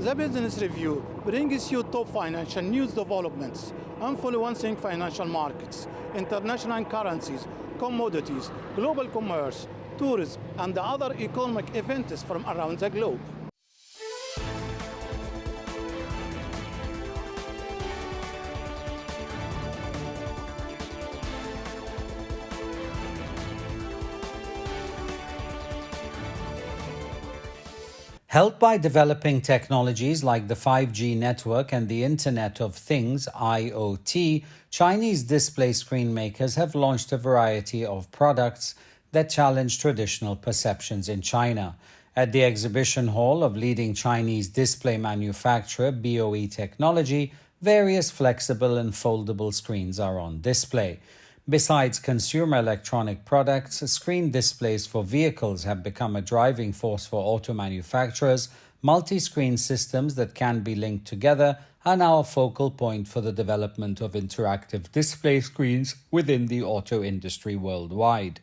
The Business Review brings you top financial news developments, influencing financial markets, international currencies, commodities, global commerce, tourism, and other economic events from around the globe. Helped by developing technologies like the 5G network and the Internet of Things, IoT, Chinese display screen makers have launched a variety of products that challenge traditional perceptions in China. At the exhibition hall of leading Chinese display manufacturer BOE Technology, various flexible and foldable screens are on display. Besides consumer electronic products, screen displays for vehicles have become a driving force for auto manufacturers. Multi-screen systems that can be linked together are now a focal point for the development of interactive display screens within the auto industry worldwide.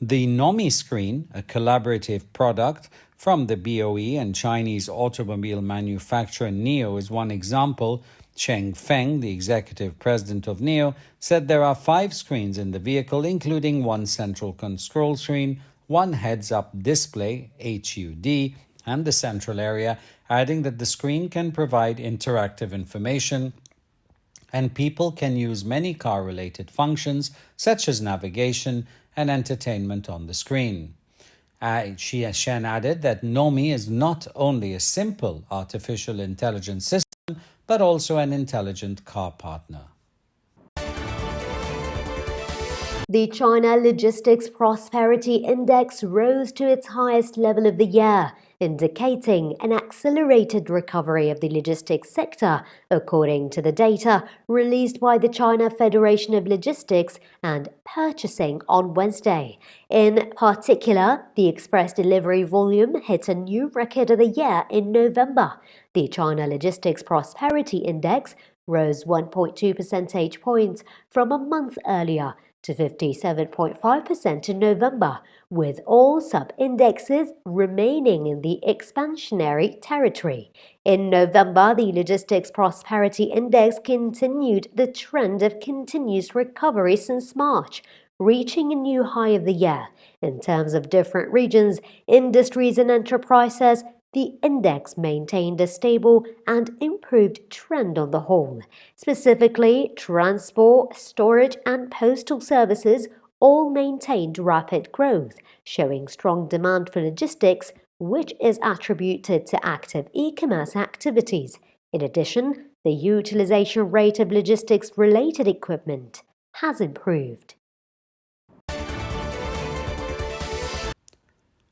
The Nomi screen, a collaborative product from the BOE and Chinese automobile manufacturer NIO, is one example. Cheng Feng, the executive president of NIO, said there are 5 screens in the vehicle, including one central control screen, one heads-up display, HUD, and the central area, adding that the screen can provide interactive information and people can use many car-related functions such as navigation and entertainment on the screen. Shen added that Nomi is not only a simple artificial intelligence system, but also an intelligent car partner. The China Logistics Prosperity Index rose to its highest level of the year, indicating an accelerated recovery of the logistics sector, according to the data released by the China Federation of Logistics and Purchasing on Wednesday. In particular, the express delivery volume hit a new record of the year in November. The China Logistics Prosperity Index rose 1.2 percentage points from a month earlier to 57.5% in November, with all sub-indexes remaining in the expansionary territory. In November, the Logistics Prosperity Index continued the trend of continuous recovery since March, reaching a new high of the year. In terms of different regions, industries and enterprises, the index maintained a stable and improved trend on the whole. Specifically, transport, storage, and postal services all maintained rapid growth, showing strong demand for logistics, which is attributed to active e-commerce activities. In addition, the utilization rate of logistics-related equipment has improved.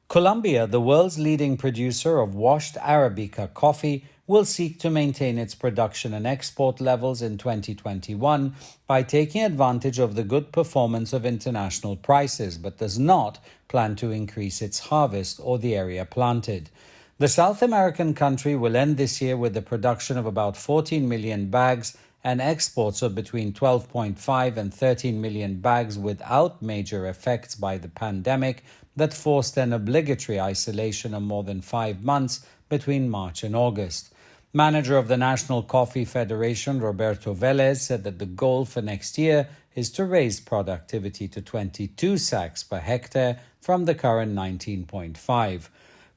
Colombia, the world's leading producer of washed Arabica coffee, will seek to maintain its production and export levels in 2021 by taking advantage of the good performance of international prices, but does not plan to increase its harvest or the area planted. The South American country will end this year with the production of about 14 million bags and exports of between 12.5 and 13 million bags without major effects by the pandemic that forced an obligatory isolation of more than 5 months between March and August. Manager of the National Coffee Federation, Roberto Velez, said that the goal for next year is to raise productivity to 22 sacks per hectare from the current 19.5.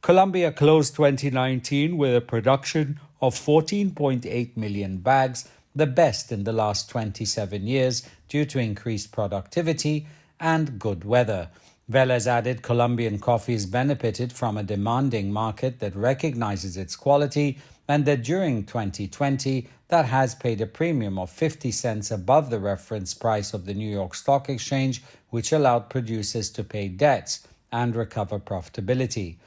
Colombia closed 2019 with a production of 14.8 million bags, the best in the last 27 years due to increased productivity and good weather. Velez added Colombian coffees benefited from a demanding market that recognizes its quality and that during 2020 that has paid a premium of 50 cents above the reference price of the New York Stock Exchange, which allowed producers to pay debts and recover profitability.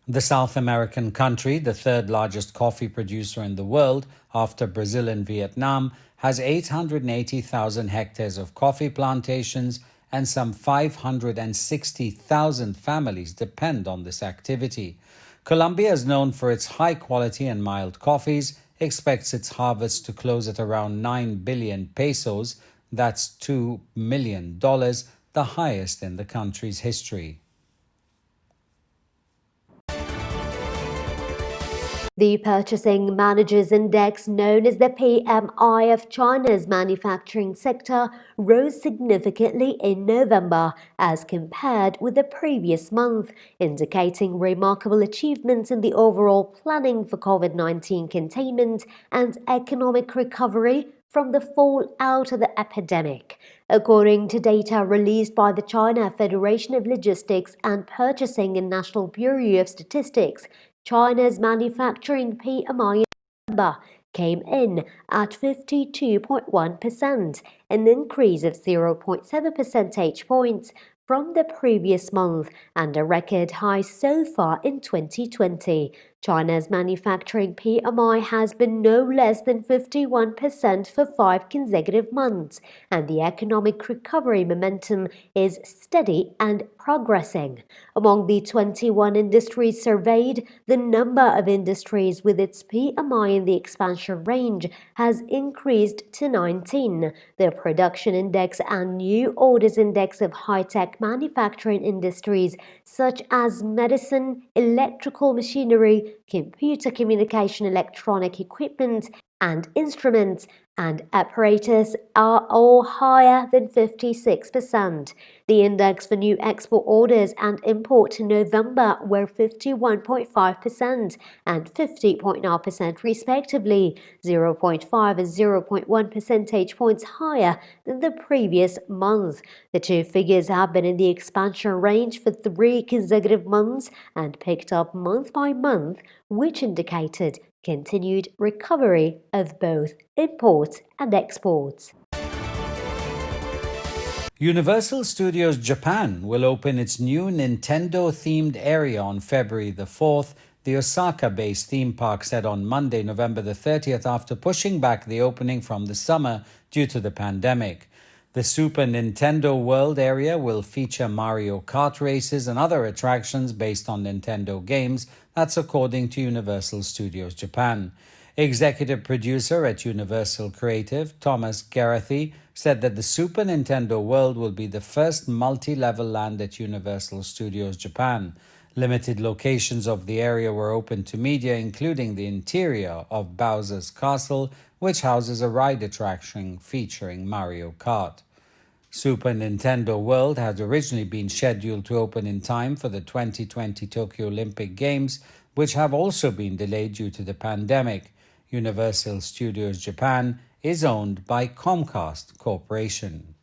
The South American country, the third largest coffee producer in the world after Brazil and Vietnam, has 880,000 hectares of coffee plantations and some 560,000 families depend on this activity. Colombia is known for its high quality and mild coffees, expects its harvest to close at around 9 billion pesos, that's $2 million, the highest in the country's history. The Purchasing Managers Index, known as the PMI of China's manufacturing sector, rose significantly in November as compared with the previous month, indicating remarkable achievements in the overall planning for COVID-19 containment and economic recovery from the fallout of the epidemic. According to data released by the China Federation of Logistics and Purchasing and National Bureau of Statistics, China's manufacturing PMI in November came in at 52.1%, an increase of 0.7 percentage points from the previous month and a record high so far in 2020. China's manufacturing PMI has been no less than 51% for 5 consecutive months, and the economic recovery momentum is steady and progressing. Among the 21 industries surveyed, the number of industries with its PMI in the expansion range has increased to 19. The production index and new orders index of high-tech manufacturing industries such as medicine, electrical machinery, computer communication, electronic equipment, and instruments and apparatus are all higher than 56%. The index for new export orders and import in November were 51.5% and 50.9% respectively, 0.5 and 0.1 percentage points higher than the previous month. The two figures have been in the expansion range for 3 consecutive months and picked up month by month, which indicated continued recovery of both imports and exports. Universal Studios Japan will open its new Nintendo-themed area on February the 4th, the Osaka-based theme park said on Monday, November the 30th, after pushing back the opening from the summer due to the pandemic. The Super Nintendo World area will feature Mario Kart races and other attractions based on Nintendo games. That's according to Universal Studios Japan. Executive producer at Universal Creative, Thomas Geraghty, said that the Super Nintendo World will be the first multi-level land at Universal Studios Japan. Limited locations of the area were open to media, including the interior of Bowser's Castle, which houses a ride attraction featuring Mario Kart. Super Nintendo World had originally been scheduled to open in time for the 2020 Tokyo Olympic Games, which have also been delayed due to the pandemic. Universal Studios Japan is owned by Comcast Corporation.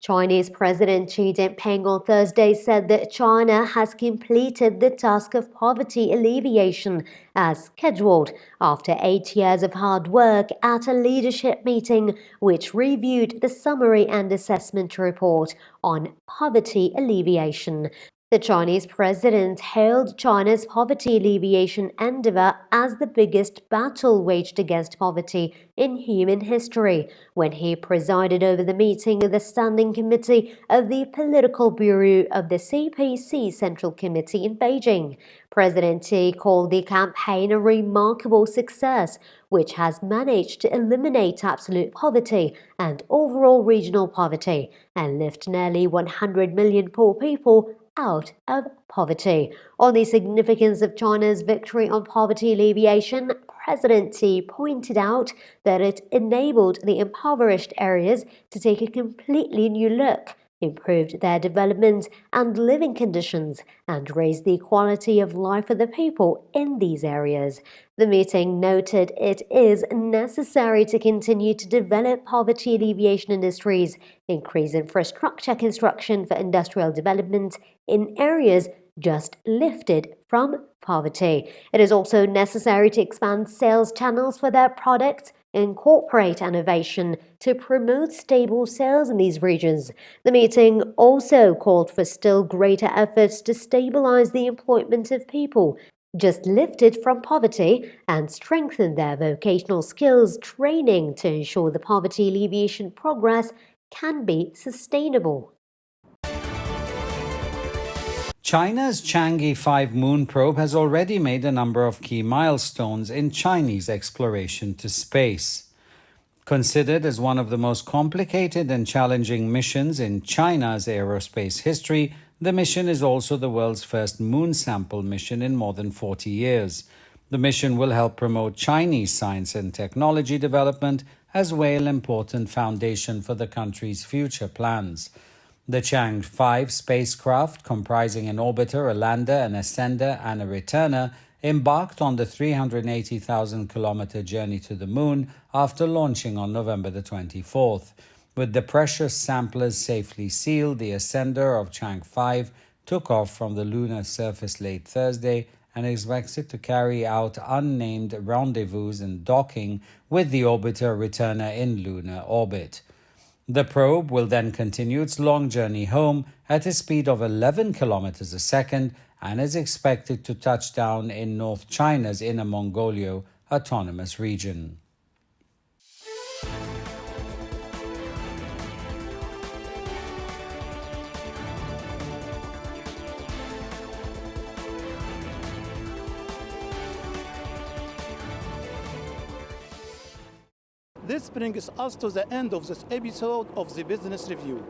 Chinese President Xi Jinping on Thursday said that China has completed the task of poverty alleviation as scheduled after 8 years of hard work at a leadership meeting which reviewed the summary and assessment report on poverty alleviation. The Chinese president hailed China's poverty alleviation endeavor as the biggest battle waged against poverty in human history when he presided over the meeting of the Standing Committee of the Political Bureau of the CPC Central Committee in Beijing. President Xi called the campaign a remarkable success, which has managed to eliminate absolute poverty and overall regional poverty and lift nearly 100 million poor people out of poverty. On the significance of China's victory on poverty alleviation, President Xi pointed out that it enabled the impoverished areas to take a completely new look, improved their development and living conditions, and raised the quality of life of the people in these areas. The meeting noted it is necessary to continue to develop poverty alleviation industries, increase infrastructure construction for industrial development in areas just lifted from poverty. It is also necessary to expand sales channels for their products, incorporate innovation to promote stable sales in these regions. The meeting also called for still greater efforts to stabilize the employment of people just lifted from poverty and strengthen their vocational skills training to ensure the poverty alleviation progress can be sustainable. China's Chang'e 5 moon probe has already made a number of key milestones in Chinese exploration to space. Considered as one of the most complicated and challenging missions in China's aerospace history, The mission is also the world's first moon sample mission in more than 40 years. The mission will help promote Chinese science and technology development as well as an important foundation for the country's future plans. The Chang'e 5 spacecraft, comprising an orbiter, a lander, an ascender, and a returner, embarked on the 380,000-kilometer journey to the moon after launching on November the 24th. With the precious samplers safely sealed, the ascender of Chang'e 5 took off from the lunar surface late Thursday and is expected to carry out unnamed rendezvous and docking with the orbiter returner in lunar orbit. The probe will then continue its long journey home at a speed of 11 kilometers a second and is expected to touch down in North China's Inner Mongolia Autonomous Region. This brings us to the end of this episode of the Business Review.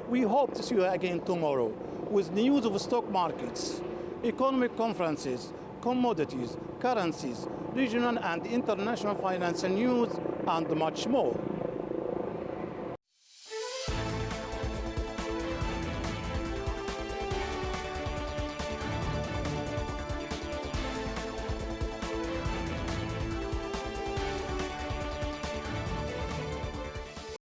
We hope to see you again tomorrow with news of stock markets, economic conferences, commodities, currencies, regional and international financial news, and much more.